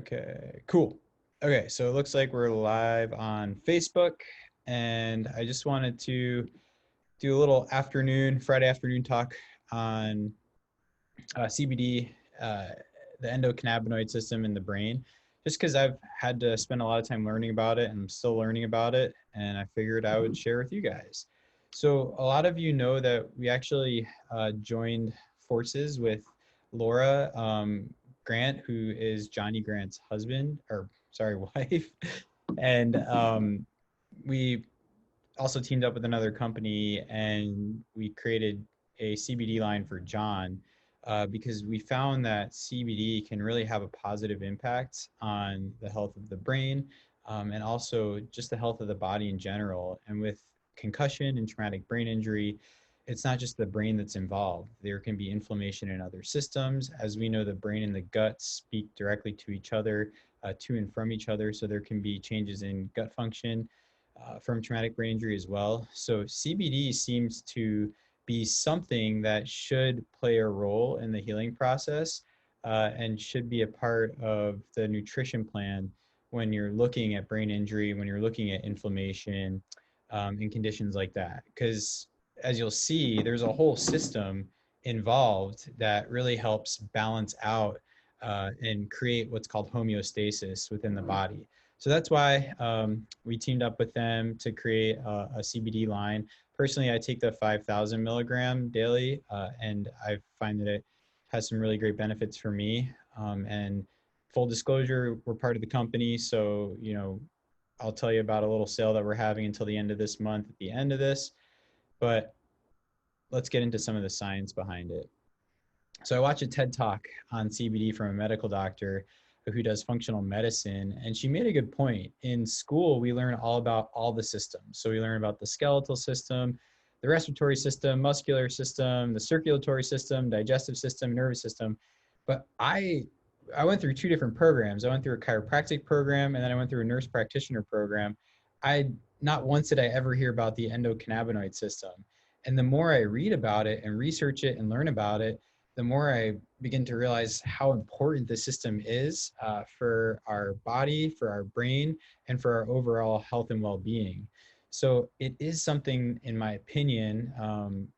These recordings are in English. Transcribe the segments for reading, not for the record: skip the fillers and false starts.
Okay, cool. Okay, so it looks like we're live on Facebook, and I just wanted to do a little Friday afternoon talk on CBD, the endocannabinoid system in the brain, just because I've had to spend a lot of time learning about it and I'm still learning about it, and I figured I would share with you guys. So, a lot of you know that we actually joined forces with Laura Grant, who is Johnny Grant's husband, or sorry, wife. And we also teamed up with another company and we created a CBD line for John because we found that CBD can really have a positive impact on the health of the brain and also just the health of the body in general. And with concussion and traumatic brain injury, it's not just the brain that's involved. There can be inflammation in other systems. As we know, the brain and the gut speak directly to each other, to and from each other. So there can be changes in gut function from traumatic brain injury as well. So CBD seems to be something that should play a role in the healing process and should be a part of the nutrition plan when you're looking at brain injury, when you're looking at inflammation and conditions like that. Because as you'll see, there's a whole system involved that really helps balance out and create what's called homeostasis within the body. So that's why we teamed up with them to create a CBD line. Personally, I take the 5,000 milligram daily, and I find that it has some really great benefits for me. And full disclosure, we're part of the company, so I'll tell you about a little sale that we're having until the end of this month. At the end of this, but let's get into some of the science behind it. So I watched a TED Talk on CBD from a medical doctor who does functional medicine, and she made a good point. In school, we learn all about all the systems. So we learn about the skeletal system, the respiratory system, muscular system, the circulatory system, digestive system, nervous system. But I went through two different programs. I went through a chiropractic program, and then I went through a nurse practitioner program. Not once did I ever hear about the endocannabinoid system. And the more I read about it and research it and learn about it, the more I begin to realize how important the system is for our body, for our brain, and for our overall health and well-being. So it is something, in my opinion,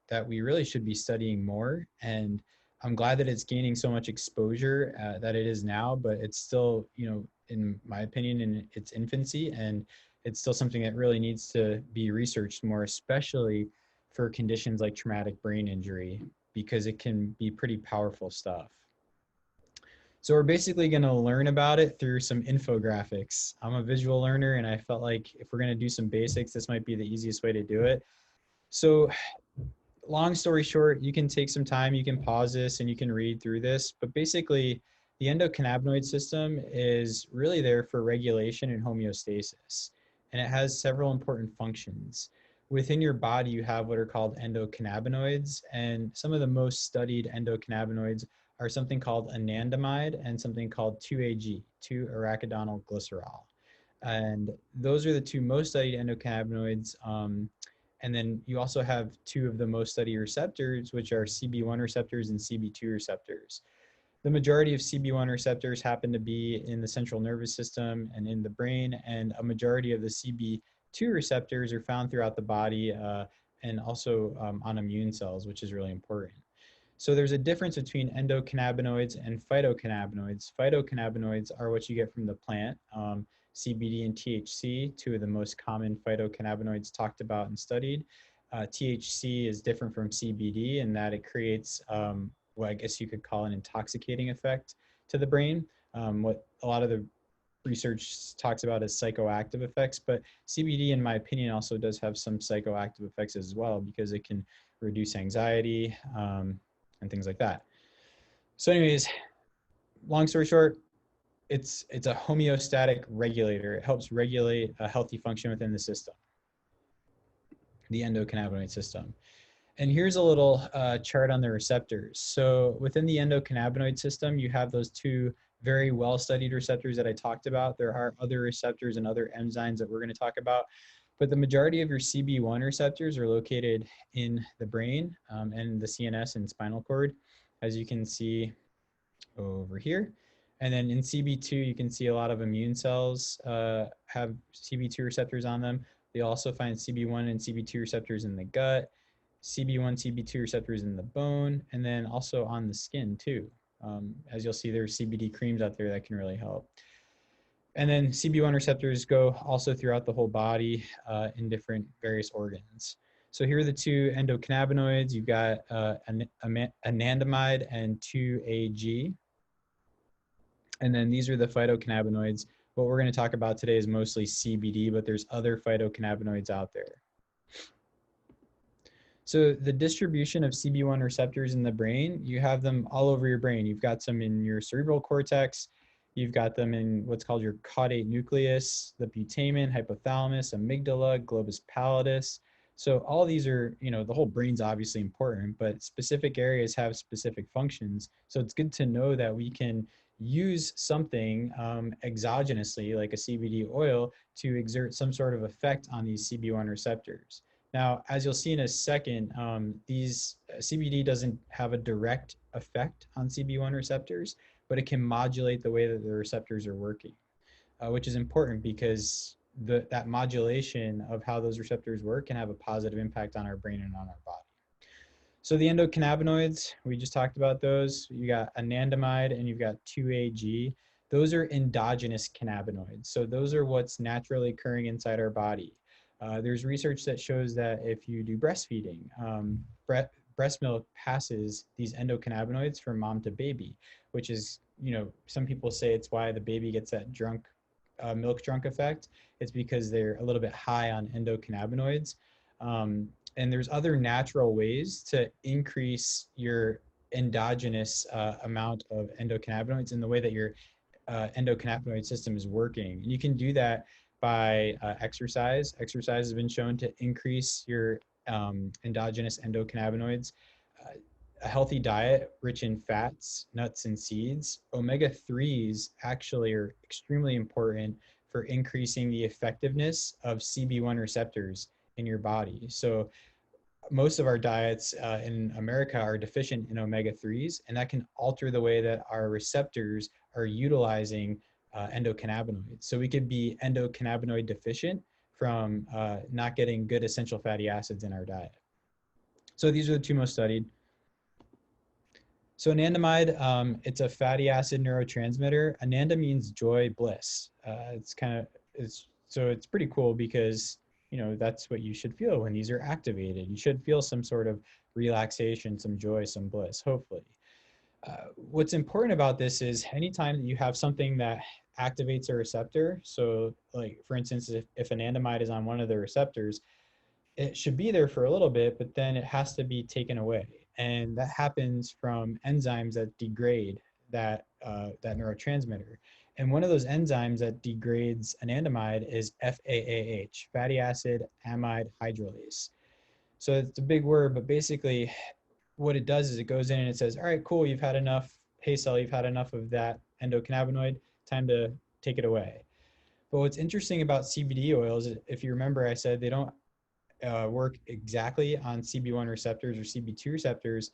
that we really should be studying more. And I'm glad that it's gaining so much exposure that it is now, but it's still, in my opinion, in its infancy, and it's still something that really needs to be researched more, especially for conditions like traumatic brain injury, because it can be pretty powerful stuff. So we're basically going to learn about it through some infographics. I'm a visual learner, and I felt like if we're going to do some basics, this might be the easiest way to do it. So long story short, you can take some time, you can pause this, and you can read through this. But basically, the endocannabinoid system is really there for regulation and homeostasis, and it has several important functions. Within your body, you have what are called endocannabinoids, and some of the most studied endocannabinoids are something called anandamide and something called 2-AG, 2-arachidonyl glycerol. And those are the two most studied endocannabinoids. And then you also have two of the most studied receptors, which are CB1 receptors and CB2 receptors. The majority of CB1 receptors happen to be in the central nervous system and in the brain, and a majority of the CB2 receptors are found throughout the body and also on immune cells, which is really important. So there's a difference between endocannabinoids and phytocannabinoids. Phytocannabinoids are what you get from the plant. CBD and THC, two of the most common phytocannabinoids talked about and studied. THC is different from CBD in that it creates what I guess you could call an intoxicating effect to the brain. What a lot of the research talks about as psychoactive effects, but CBD, in my opinion, also does have some psychoactive effects as well because it can reduce anxiety and things like that. So anyways, long story short, it's a homeostatic regulator. It helps regulate a healthy function within the system, the endocannabinoid system. And here's a little chart on the receptors. So within the endocannabinoid system, you have those two very well-studied receptors that I talked about. There are other receptors and other enzymes that we're going to talk about, but the majority of your CB1 receptors are located in the brain and the CNS and spinal cord, as you can see over here. And then in CB2, you can see a lot of immune cells have CB2 receptors on them. They also find CB1 and CB2 receptors in the gut, CB1, CB2 receptors in the bone, and then also on the skin too. As you'll see, there's CBD creams out there that can really help. And then CB1 receptors go also throughout the whole body in different various organs. So here are the two endocannabinoids. You've got anandamide and 2-AG. And then these are the phytocannabinoids. What we're going to talk about today is mostly CBD, but there's other phytocannabinoids out there. So the distribution of CB1 receptors in the brain, you have them all over your brain. You've got some in your cerebral cortex. You've got them in what's called your caudate nucleus, the putamen, hypothalamus, amygdala, globus pallidus. So all these are, the whole brain's obviously important, but specific areas have specific functions. So it's good to know that we can use something exogenously, like a CBD oil, to exert some sort of effect on these CB1 receptors. Now, as you'll see in a second, these CBD doesn't have a direct effect on CB1 receptors, but it can modulate the way that the receptors are working, which is important because that modulation of how those receptors work can have a positive impact on our brain and on our body. So the endocannabinoids, we just talked about those. You got anandamide and you've got 2-AG. Those are endogenous cannabinoids. So those are what's naturally occurring inside our body. There's research that shows that if you do breastfeeding, breast milk passes these endocannabinoids from mom to baby, which is, some people say it's why the baby gets that milk drunk effect. It's because they're a little bit high on endocannabinoids. And there's other natural ways to increase your endogenous amount of endocannabinoids in the way that your endocannabinoid system is working. And you can do that by exercise. Exercise has been shown to increase your endogenous endocannabinoids. A healthy diet rich in fats, nuts, and seeds. Omega-3s actually are extremely important for increasing the effectiveness of CB1 receptors in your body. So most of our diets in America are deficient in omega-3s, and that can alter the way that our receptors are utilizing endocannabinoids. So we could be endocannabinoid deficient from not getting good essential fatty acids in our diet. So these are the two most studied. So anandamide, it's a fatty acid neurotransmitter. Ananda means joy, bliss. So it's pretty cool because that's what you should feel when these are activated. You should feel some sort of relaxation, some joy, some bliss, hopefully. What's important about this is anytime that you have something that activates a receptor, so like for instance, if anandamide is on one of the receptors, it should be there for a little bit, but then it has to be taken away. And that happens from enzymes that degrade that neurotransmitter. And one of those enzymes that degrades anandamide is FAAH, fatty acid amide hydrolase. So it's a big word, but basically what it does is it goes in and it says, all right, cool, you've had enough, hey cell, you've had enough of that endocannabinoid, time to take it away. But what's interesting about CBD oils, if you remember, I said they don't work exactly on CB1 receptors or CB2 receptors,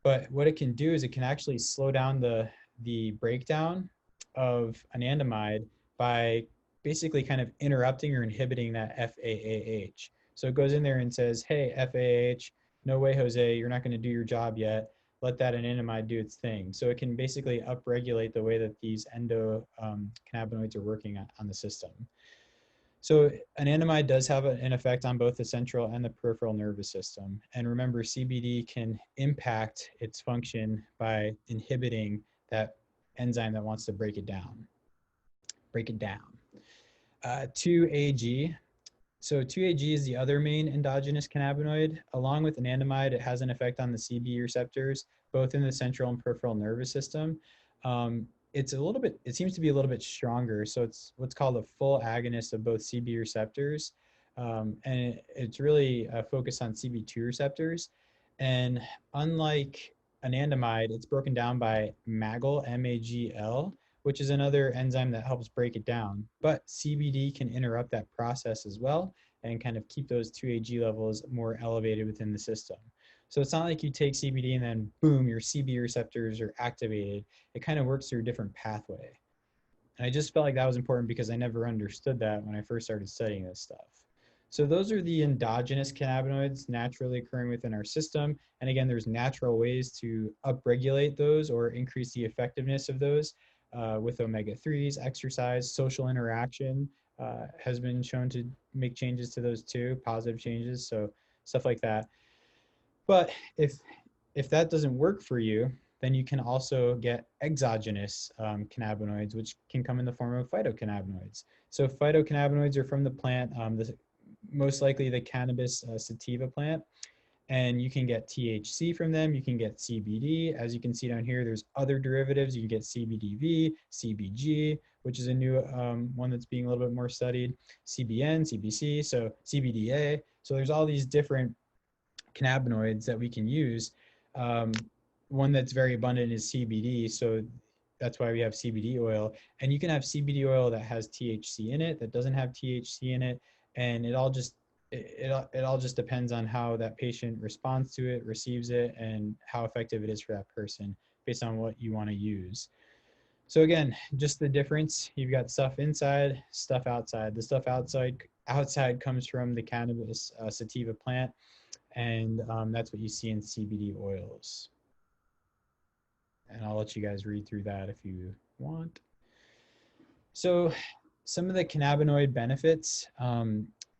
but what it can do is it can actually slow down the breakdown of anandamide by basically kind of interrupting or inhibiting that FAAH. So it goes in there and says, hey, FAAH, no way, Jose, you're not going to do your job yet. Let that anandamide do its thing. So it can basically upregulate the way that these endocannabinoids are working on the system. So anandamide does have an effect on both the central and the peripheral nervous system. And remember, CBD can impact its function by inhibiting that enzyme that wants to break it down. 2-AG. So 2-AG is the other main endogenous cannabinoid. Along with anandamide, it has an effect on the CB receptors, both in the central and peripheral nervous system. It seems to be a little bit stronger. So it's what's called a full agonist of both CB receptors. And it's really focused on CB2 receptors. And unlike anandamide, it's broken down by MAGL, M-A-G-L, which is another enzyme that helps break it down. But CBD can interrupt that process as well and kind of keep those 2-AG levels more elevated within the system. So it's not like you take CBD and then boom, your CB receptors are activated. It kind of works through a different pathway. And I just felt like that was important because I never understood that when I first started studying this stuff. So those are the endogenous cannabinoids naturally occurring within our system. And again, there's natural ways to upregulate those or increase the effectiveness of those with omega-3s, exercise, social interaction has been shown to make changes to those too, positive changes. So stuff like that. But if that doesn't work for you, then you can also get exogenous cannabinoids, which can come in the form of phytocannabinoids. So phytocannabinoids are from the plant, most likely the cannabis sativa plant, and you can get THC from them. You can get CBD. As you can see down here, there's other derivatives. You can get CBDV, CBG, which is a new one that's being a little bit more studied, CBN, CBC, so CBDA. So there's all these different cannabinoids that we can use. One that's very abundant is CBD. So that's why we have CBD oil. And you can have CBD oil that has THC in it, that doesn't have THC in it. And it all just depends on how that patient responds to it, receives it, and how effective it is for that person based on what you want to use. So again, just the difference. You've got stuff inside, stuff outside. The stuff outside comes from the cannabis sativa plant, and that's what you see in CBD oils. And I'll let you guys read through that if you want. So some of the cannabinoid benefits,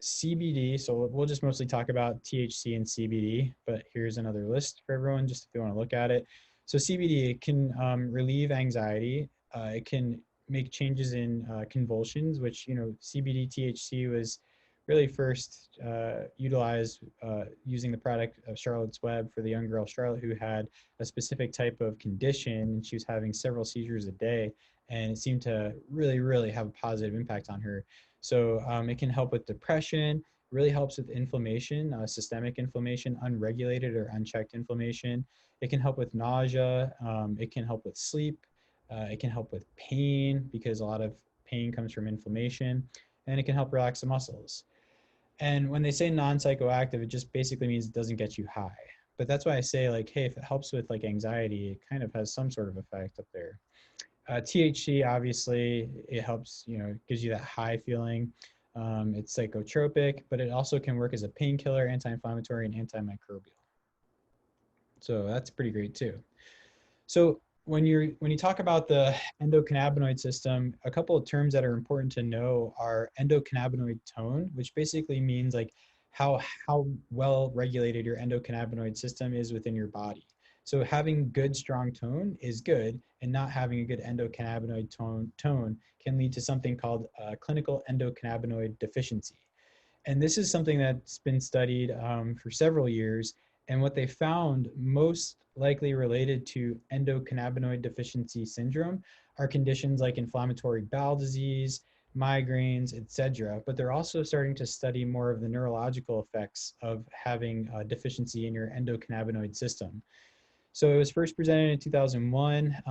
CBD, so we'll just mostly talk about THC and CBD, but here's another list for everyone just if they want to look at it. So CBD, it can relieve anxiety. It can make changes in convulsions, which, CBD THC was really first utilized using the product of Charlotte's Web for the young girl Charlotte who had a specific type of condition. She was having several seizures a day, and it seemed to really, really have a positive impact on her. So it can help with depression, really helps with inflammation, systemic inflammation, unregulated or unchecked inflammation. It can help with nausea. It can help with sleep. It can help with pain because a lot of pain comes from inflammation, and it can help relax the muscles. And when they say non-psychoactive, it just basically means it doesn't get you high. But that's why I say, like, hey, if it helps with like anxiety, it kind of has some sort of effect up there. THC, obviously, it helps, gives you that high feeling. It's psychotropic, but it also can work as a painkiller, anti-inflammatory, and antimicrobial. So that's pretty great too. So when you talk about the endocannabinoid system, a couple of terms that are important to know are endocannabinoid tone, which basically means like how well regulated your endocannabinoid system is within your body. So having good strong tone is good, and not having a good endocannabinoid tone can lead to something called clinical endocannabinoid deficiency. And this is something that's been studied for several years. And what they found most likely related to endocannabinoid deficiency syndrome are conditions like inflammatory bowel disease, migraines, etc. But they're also starting to study more of the neurological effects of having a deficiency in your endocannabinoid system. So it was first presented in 2001,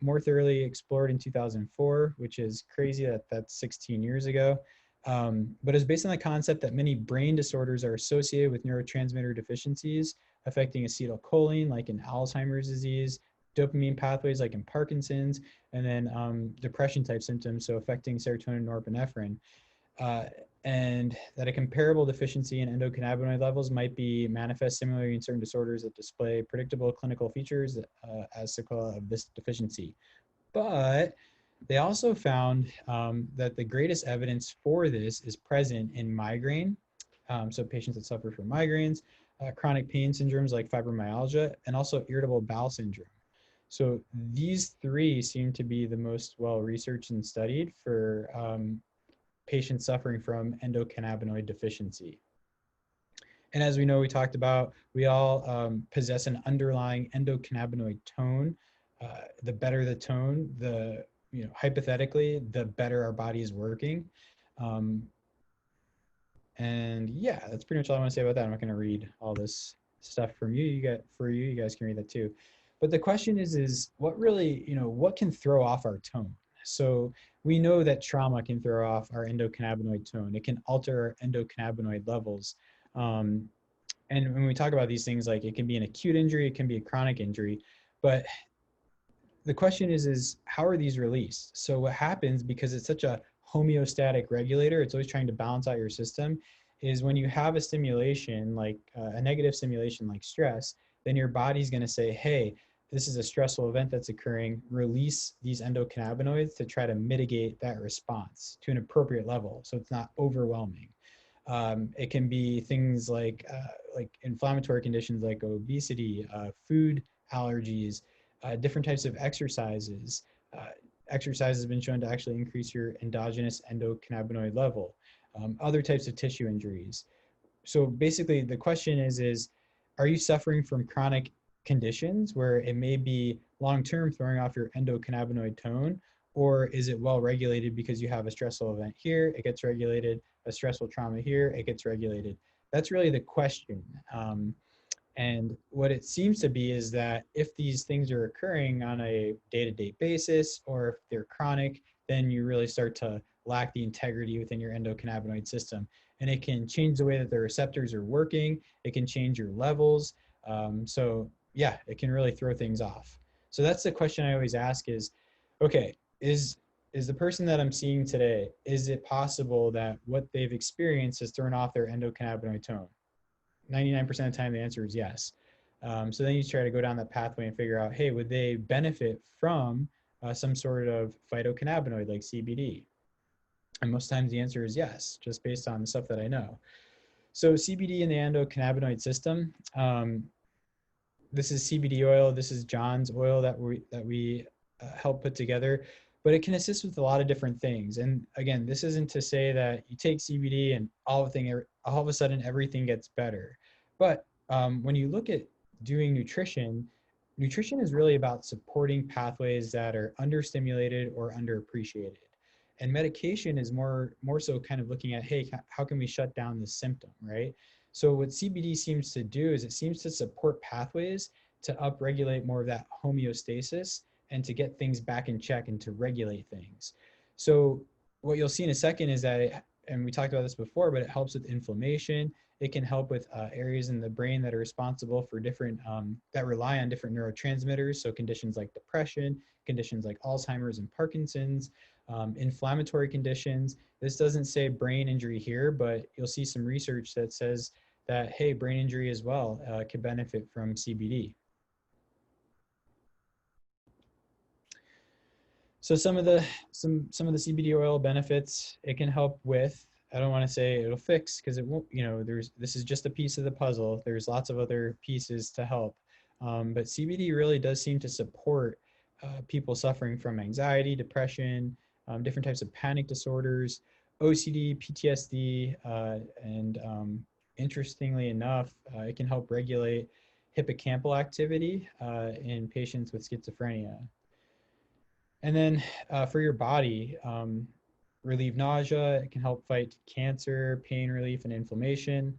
more thoroughly explored in 2004, which is crazy that that's 16 years ago. But it's based on the concept that many brain disorders are associated with neurotransmitter deficiencies affecting acetylcholine, like in Alzheimer's disease, dopamine pathways, like in Parkinson's, and then depression type symptoms, so affecting serotonin and norepinephrine. And that a comparable deficiency in endocannabinoid levels might be manifest similarly in certain disorders that display predictable clinical features as sequelae of this deficiency. But they also found that the greatest evidence for this is present in migraine, so patients that suffer from migraines, chronic pain syndromes like fibromyalgia, and also irritable bowel syndrome. So these three seem to be the most well-researched and studied for patients suffering from endocannabinoid deficiency. And as we know, we talked about, we all possess an underlying endocannabinoid tone. The better the tone, the hypothetically, the better our body is working. And yeah, that's pretty much all I want to say about that. I'm not going to read all this stuff from you. You guys can read that too. But the question is what really, what can throw off our tone? So we know that trauma can throw off our endocannabinoid tone. It can alter our endocannabinoid levels. And when we talk about these things, like it can be an acute injury, it can be a chronic injury, but the question is how are these released? So what happens, because it's such a homeostatic regulator, it's always trying to balance out your system, is when you have a stimulation, like a negative stimulation like stress, then your body's going to say, hey, this is a stressful event that's occurring, release these endocannabinoids to try to mitigate that response to an appropriate level so it's not overwhelming. It can be things like inflammatory conditions like obesity, food allergies, different types of exercises. Uh, Exercise has been shown to actually increase your endogenous endocannabinoid level. Other types of tissue injuries. So basically, the question is, are you suffering from chronic conditions where it may be long-term throwing off your endocannabinoid tone, or is it well regulated because you have a stressful event here, it gets regulated, a stressful trauma here, it gets regulated? That's really the question. And what it seems to be is that if these things are occurring on a day-to-day basis, or if they're chronic, then you really start to lack the integrity within your endocannabinoid system. And it can change the way that the receptors are working. It can change your levels. So yeah, it can really throw things off. So that's the question I always ask is, okay, is the person that I'm seeing today, is it possible that what they've experienced has thrown off their endocannabinoid tone? 99% of the time, the answer is yes. So then you try to go down that pathway and figure out, hey, would they benefit from some sort of phytocannabinoid like CBD? And most times the answer is yes, just based on the stuff that I know. So CBD in the endocannabinoid system, this is CBD oil. This is John's oil that we help put together, but it can assist with a lot of different things. And again, this isn't to say that you take CBD and all of a sudden everything gets better. But when you look at doing nutrition, nutrition is really about supporting pathways that are understimulated or underappreciated. And medication is more so kind of looking at, hey, how can we shut down the symptom, right? So what CBD seems to do is it seems to support pathways to upregulate more of that homeostasis and to get things back in check and to regulate things. So what you'll see in a second is that, and we talked about this before, but it helps with inflammation. It can help with areas in the brain that are responsible for different, that rely on different neurotransmitters. So conditions like depression, conditions like Alzheimer's and Parkinson's, inflammatory conditions. This doesn't say brain injury here, but you'll see some research that says that, hey, brain injury as well could benefit from CBD. So some of the CBD oil benefits it can help with. I don't want to say it'll fix because it won't. This is just a piece of the puzzle. There's lots of other pieces to help, but CBD really does seem to support people suffering from anxiety, depression, different types of panic disorders, OCD, PTSD, and interestingly enough, it can help regulate hippocampal activity in patients with schizophrenia. And then for your body, relieve nausea. It can help fight cancer, pain relief, and inflammation.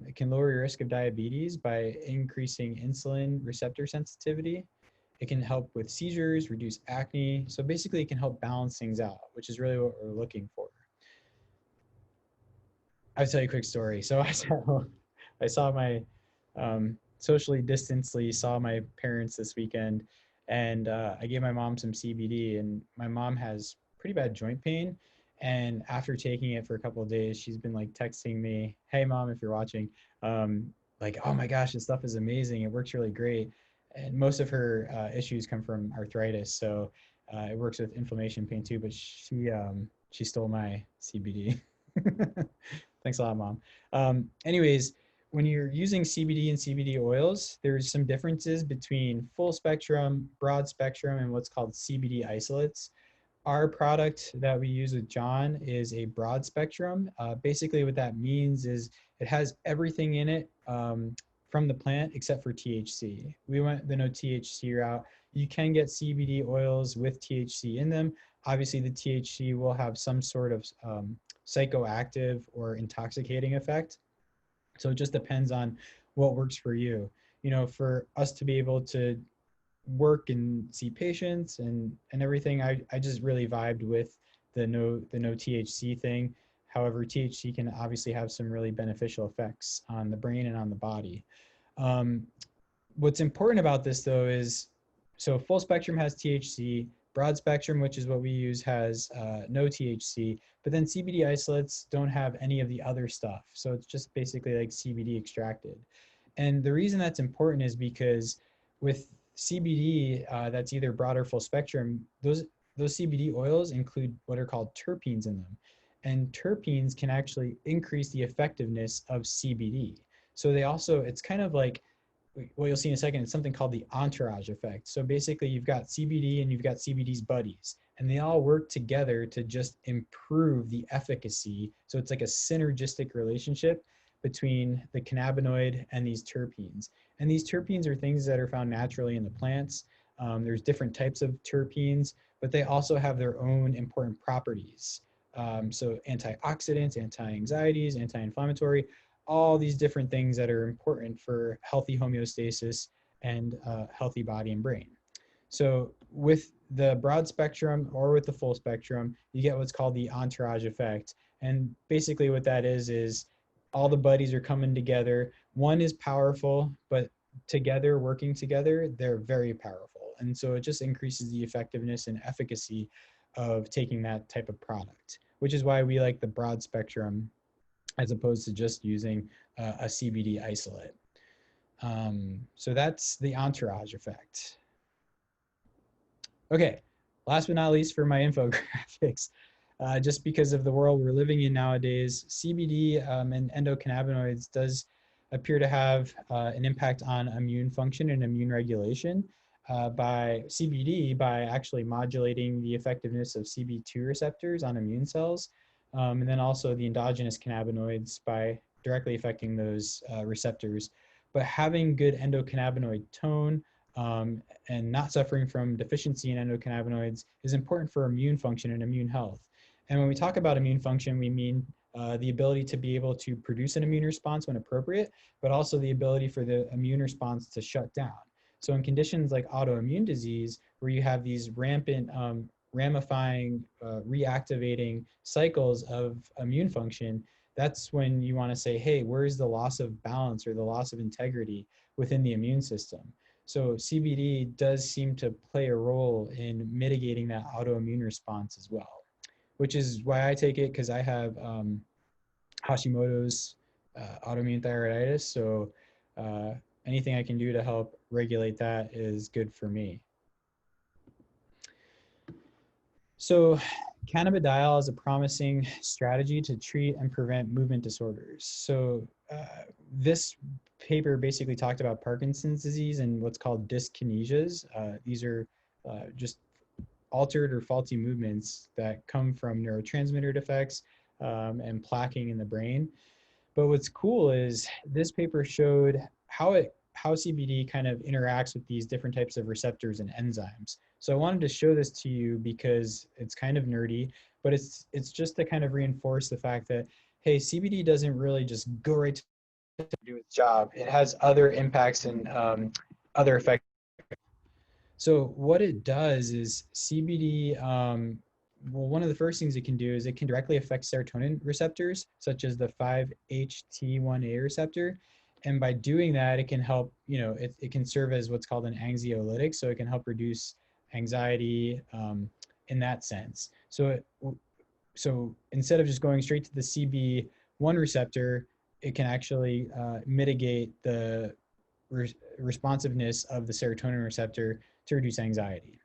It can lower your risk of diabetes by increasing insulin receptor sensitivity. It can help with seizures, reduce acne. So basically, it can help balance things out, which is really what we're looking for. I'll tell you a quick story. So I saw my socially distancedly saw my parents this weekend, and I gave my mom some CBD, and my mom has pretty bad joint pain. And after taking it for a couple of days, she's been like texting me, "Hey, mom, if you're watching, like, oh my gosh, this stuff is amazing. It works really great." And most of her issues come from arthritis, so it works with inflammation, pain too. But she stole my CBD. Thanks a lot, Mom. Anyways, when you're using CBD and CBD oils, there's some differences between full spectrum, broad spectrum, and what's called CBD isolates. Our product that we use with John is a broad spectrum. Basically, what that means is it has everything in it from the plant except for THC. We went the no THC route. You can get CBD oils with THC in them. Obviously, the THC will have some sort of psychoactive or intoxicating effect. So it just depends on what works for you. For us to be able to work and see patients and everything, I just really vibed with the no THC thing. However, THC can obviously have some really beneficial effects on the brain and on the body. Um, what's important about this though is, so full spectrum has THC, broad spectrum, which is what we use, has no THC, but then CBD isolates don't have any of the other stuff. So it's just basically like CBD extracted. And the reason that's important is because with CBD, that's either broad or full spectrum, those CBD oils include what are called terpenes in them. And terpenes can actually increase the effectiveness of CBD. So they also, it's kind of like, what you'll see in a second, it's something called the entourage effect. So basically you've got CBD and you've got CBD's buddies, and they all work together to just improve the efficacy. So it's like a synergistic relationship between the cannabinoid and these terpenes. And these terpenes are things that are found naturally in the plants. There's different types of terpenes, but they also have their own important properties. So antioxidants, anti-anxieties, anti-inflammatory, all these different things that are important for healthy homeostasis and healthy body and brain. So with the broad spectrum or with the full spectrum, you get what's called the entourage effect. And basically what that is all the buddies are coming together. One is powerful, but together, working together, they're very powerful. And so it just increases the effectiveness and efficacy of taking that type of product, which is why we like the broad spectrum as opposed to just using a CBD isolate. So that's the entourage effect. Okay, last but not least for my infographics, just because of the world we're living in nowadays, CBD and endocannabinoids does appear to have an impact on immune function and immune regulation by CBD, by actually modulating the effectiveness of CB2 receptors on immune cells, and then also the endogenous cannabinoids by directly affecting those receptors. But having good endocannabinoid tone and not suffering from deficiency in endocannabinoids is important for immune function and immune health. And when we talk about immune function, we mean the ability to be able to produce an immune response when appropriate, but also the ability for the immune response to shut down. So in conditions like autoimmune disease, where you have these rampant ramifying, reactivating cycles of immune function, that's when you want to say, hey, where's the loss of balance or the loss of integrity within the immune system? So CBD does seem to play a role in mitigating that autoimmune response as well, which is why I take it, because I have Hashimoto's autoimmune thyroiditis. So anything I can do to help regulate that is good for me. So cannabidiol is a promising strategy to treat and prevent movement disorders. So this paper basically talked about Parkinson's disease and what's called dyskinesias. These are just altered or faulty movements that come from neurotransmitter defects and plaquing in the brain. But what's cool is this paper showed how CBD kind of interacts with these different types of receptors and enzymes. So I wanted to show this to you because it's kind of nerdy, but it's just to kind of reinforce the fact that, hey, CBD doesn't really just go right to do its job. It has other impacts and other effects. So what it does is CBD, well, one of the first things it can do is it can directly affect serotonin receptors, such as the 5-HT1A receptor. And by doing that, it can help, it can serve as what's called an anxiolytic. So it can help reduce anxiety in that sense. So instead of just going straight to the CB1 receptor, it can actually mitigate the responsiveness of the serotonin receptor to reduce anxiety.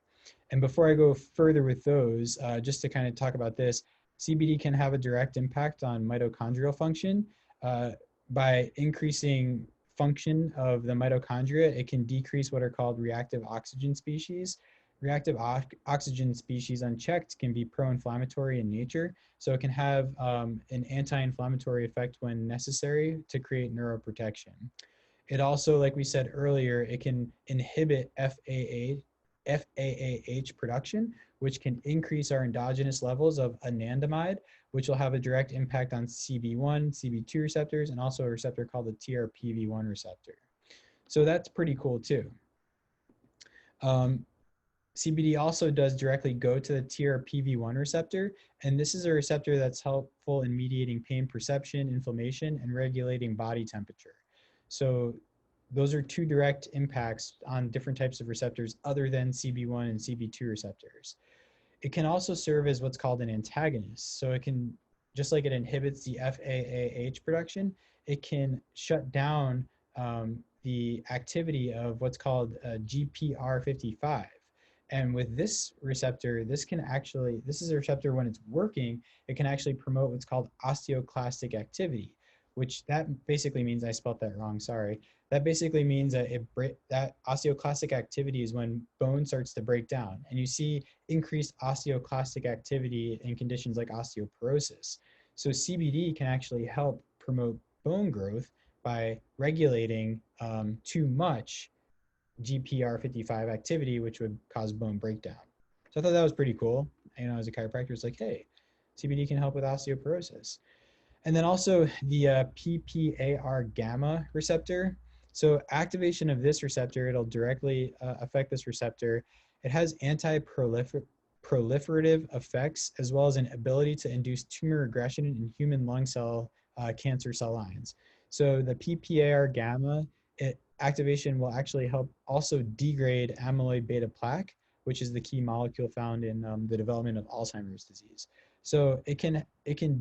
And before I go further with those, just to kind of talk about this, CBD can have a direct impact on mitochondrial function. By increasing function of the mitochondria, it can decrease what are called reactive oxygen species. Reactive oxygen species unchecked can be pro-inflammatory in nature, so it can have an anti-inflammatory effect when necessary to create neuroprotection. It also, like we said earlier, it can inhibit FAAH production, which can increase our endogenous levels of anandamide, which will have a direct impact on CB1, CB2 receptors, and also a receptor called the TRPV1 receptor. So that's pretty cool too. CBD also does directly go to the TRPV1 receptor, and this is a receptor that's helpful in mediating pain perception, inflammation, and regulating body temperature. So those are two direct impacts on different types of receptors other than CB1 and CB2 receptors. It can also serve as what's called an antagonist. So it can, just like it inhibits the FAAH production, it can shut down the activity of what's called GPR55. And with this receptor, this is a receptor when it's working, it can actually promote what's called osteoclastic activity, which that basically means, I spelled that wrong, sorry. That basically means that that osteoclastic activity is when bone starts to break down. And you see increased osteoclastic activity in conditions like osteoporosis. So CBD can actually help promote bone growth by regulating too much GPR55 activity, which would cause bone breakdown. So I thought that was pretty cool. As a chiropractor, it's like, hey, CBD can help with osteoporosis. And then also the PPAR gamma receptor. So activation of this receptor, it'll directly affect this receptor. It has anti-proliferative effects, as well as an ability to induce tumor regression in human lung cell cancer cell lines. So the PPAR gamma activation will actually help also degrade amyloid beta plaque, which is the key molecule found in the development of Alzheimer's disease. So it can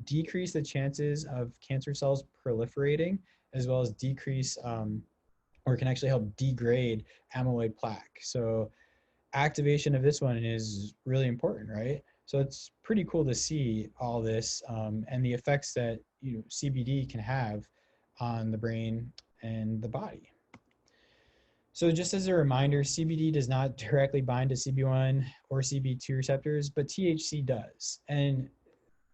decrease the chances of cancer cells proliferating, as well as decrease, or it can actually help degrade amyloid plaque. So activation of this one is really important, right? So it's pretty cool to see all this and the effects that CBD can have on the brain and the body. So just as a reminder, CBD does not directly bind to CB1 or CB2 receptors, but THC does. And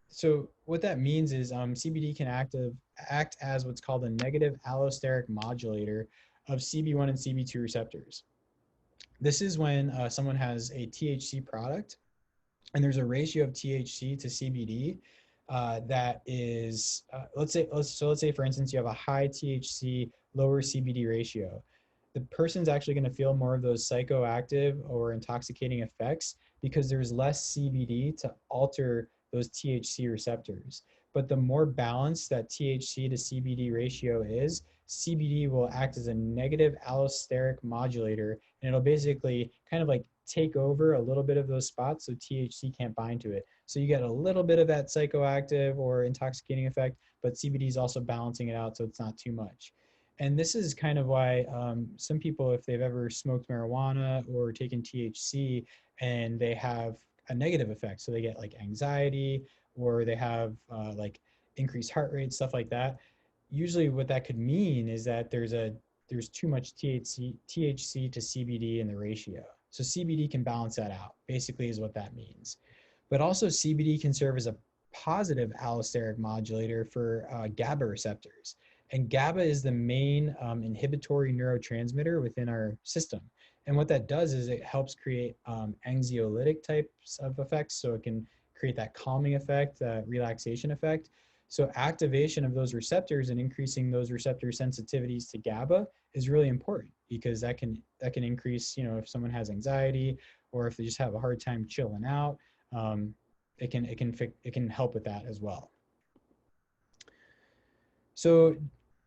so what that means is CBD can act as what's called a negative allosteric modulator of CB1 and CB2 receptors. This is when someone has a THC product and there's a ratio of THC to CBD that is, let's say for instance, you have a high THC, lower CBD ratio. The person's actually going to feel more of those psychoactive or intoxicating effects because there's less CBD to alter those THC receptors. But the more balanced that THC to CBD ratio is, CBD will act as a negative allosteric modulator, and it'll basically kind of like take over a little bit of those spots so THC can't bind to it. So you get a little bit of that psychoactive or intoxicating effect, but CBD is also balancing it out so it's not too much. And this is kind of why some people, if they've ever smoked marijuana or taken THC and they have a negative effect, so they get like anxiety or they have like increased heart rate, stuff like that. Usually what that could mean is that there's too much THC to CBD in the ratio. So CBD can balance that out, basically is what that means. But also CBD can serve as a positive allosteric modulator for GABA receptors. And GABA is the main inhibitory neurotransmitter within our system. And what that does is it helps create anxiolytic types of effects. So it can create that calming effect, relaxation effect. So activation of those receptors and increasing those receptor sensitivities to GABA is really important because that can increase, if someone has anxiety or if they just have a hard time chilling out, it can help with that as well. So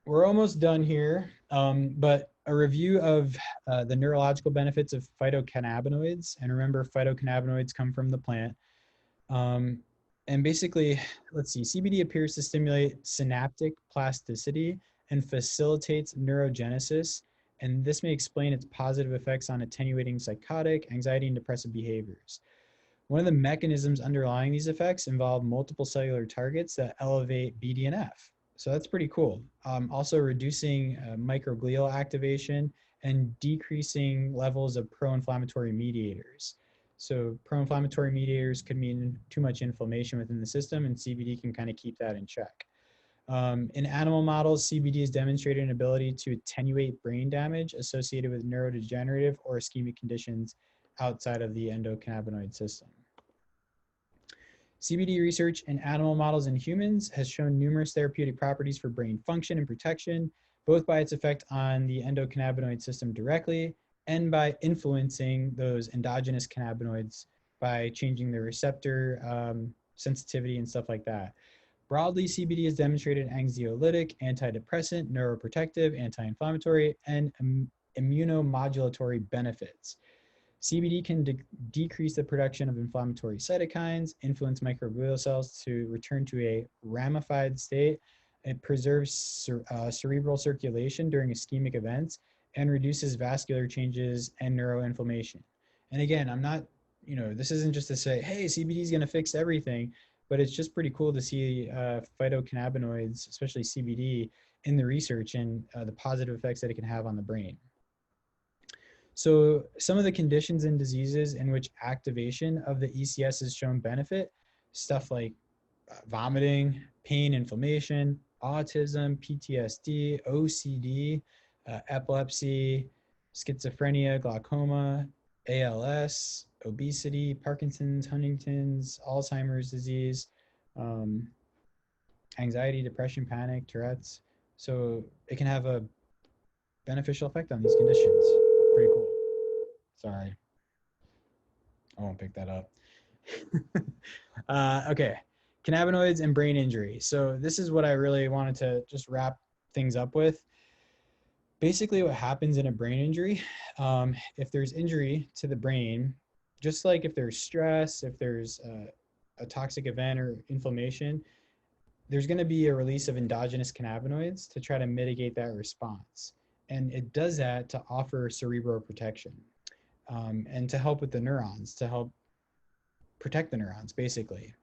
we're almost done here, but a review of the neurological benefits of phytocannabinoids. And remember, phytocannabinoids come from the plant. And basically, let's see, CBD appears to stimulate synaptic plasticity and facilitates neurogenesis. And this may explain its positive effects on attenuating psychotic, anxiety, and depressive behaviors. One of the mechanisms underlying these effects involve multiple cellular targets that elevate BDNF. So that's pretty cool. Also reducing microglial activation and decreasing levels of pro-inflammatory mediators. So pro-inflammatory mediators could mean too much inflammation within the system, and CBD can kind of keep that in check. In animal models, CBD has demonstrated an ability to attenuate brain damage associated with neurodegenerative or ischemic conditions outside of the endocannabinoid system. CBD research in animal models and humans has shown numerous therapeutic properties for brain function and protection, both by its effect on the endocannabinoid system directly and by influencing those endogenous cannabinoids by changing the receptor sensitivity and stuff like that. Broadly, CBD has demonstrated anxiolytic, antidepressant, neuroprotective, anti-inflammatory, and immunomodulatory benefits. CBD can decrease the production of inflammatory cytokines, influence microglial cells to return to a ramified state. It preserves cerebral circulation during ischemic events and reduces vascular changes and neuroinflammation. And again, I'm not, this isn't just to say, hey, CBD is going to fix everything, but it's just pretty cool to see phytocannabinoids, especially CBD, in the research and the positive effects that it can have on the brain. So some of the conditions and diseases in which activation of the ECS has shown benefit, stuff like vomiting, pain, inflammation, autism, PTSD, OCD, epilepsy, schizophrenia, glaucoma, ALS, obesity, Parkinson's, Huntington's, Alzheimer's disease, anxiety, depression, panic, Tourette's. So it can have a beneficial effect on these conditions. Pretty cool. Sorry. I won't pick that up. Okay. Cannabinoids and brain injury. So this is what I really wanted to just wrap things up with. Basically what happens in a brain injury, if there's injury to the brain, just like if there's stress, if there's a toxic event or inflammation, there's going to be a release of endogenous cannabinoids to try to mitigate that response. And it does that to offer cerebral protection and to help with the neurons, to help protect the neurons, basically.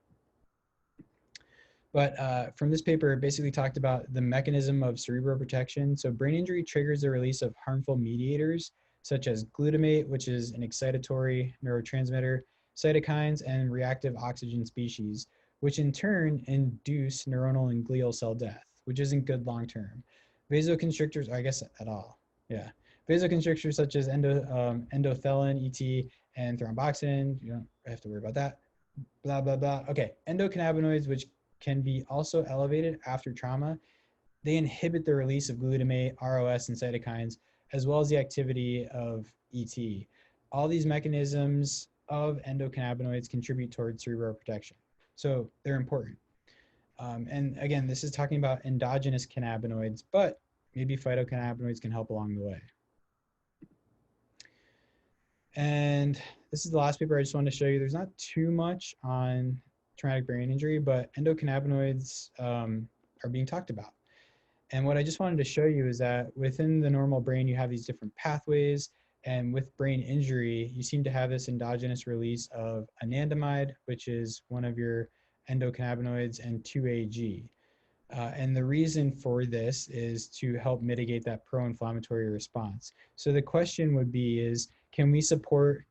But from this paper, it basically talked about the mechanism of cerebral protection. So brain injury triggers the release of harmful mediators, such as glutamate, which is an excitatory neurotransmitter, cytokines, and reactive oxygen species, which in turn induce neuronal and glial cell death, which isn't good long-term. Vasoconstrictors, I guess at all, yeah. Vasoconstrictors such as endothelin, ET, and thromboxane, you don't have to worry about that, blah, blah, blah. Okay, endocannabinoids, which can be also elevated after trauma. They inhibit the release of glutamate, ROS, and cytokines, as well as the activity of ET. All these mechanisms of endocannabinoids contribute towards cerebral protection. So they're important. And again, this is talking about endogenous cannabinoids, but maybe phytocannabinoids can help along the way. And this is the last paper I just wanted to show you. There's not too much on traumatic brain injury, but endocannabinoids are being talked about. And what I just wanted to show you is that within the normal brain, you have these different pathways. And with brain injury, you seem to have this endogenous release of anandamide, which is one of your endocannabinoids, and 2-AG. And the reason for this is to help mitigate that pro-inflammatory response. So the question would be is, can we support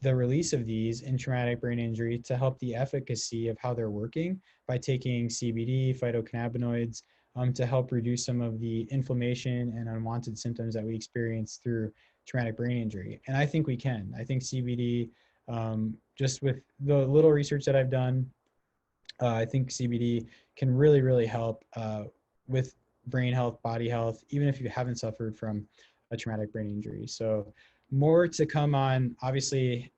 the release of these in traumatic brain injury to help the efficacy of how they're working by taking CBD, phytocannabinoids, to help reduce some of the inflammation and unwanted symptoms that we experience through traumatic brain injury? And I think we can. I think CBD, just with the little research that I've done, I think CBD can really, really help with brain health, body health, even if you haven't suffered from a traumatic brain injury. So more to come on, obviously,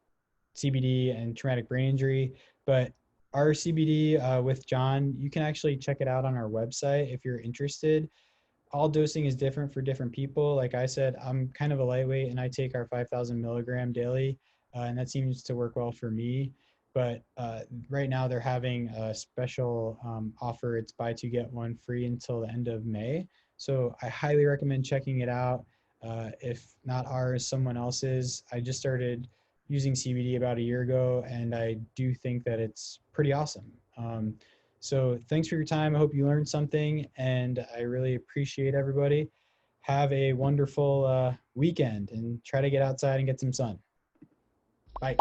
CBD and traumatic brain injury, but our CBD with John, you can actually check it out on our website if you're interested. All dosing is different for different people. Like I said, I'm kind of a lightweight and I take our 5,000 milligram daily, and that seems to work well for me. But right now they're having a special offer. It's buy two, get one free until the end of May. So I highly recommend checking it out. If not ours, someone else's. I just started using CBD about a year ago, and I do think that it's pretty awesome. So thanks for your time. I hope you learned something, and I really appreciate everybody. Have a wonderful weekend, and try to get outside and get some sun. Bye.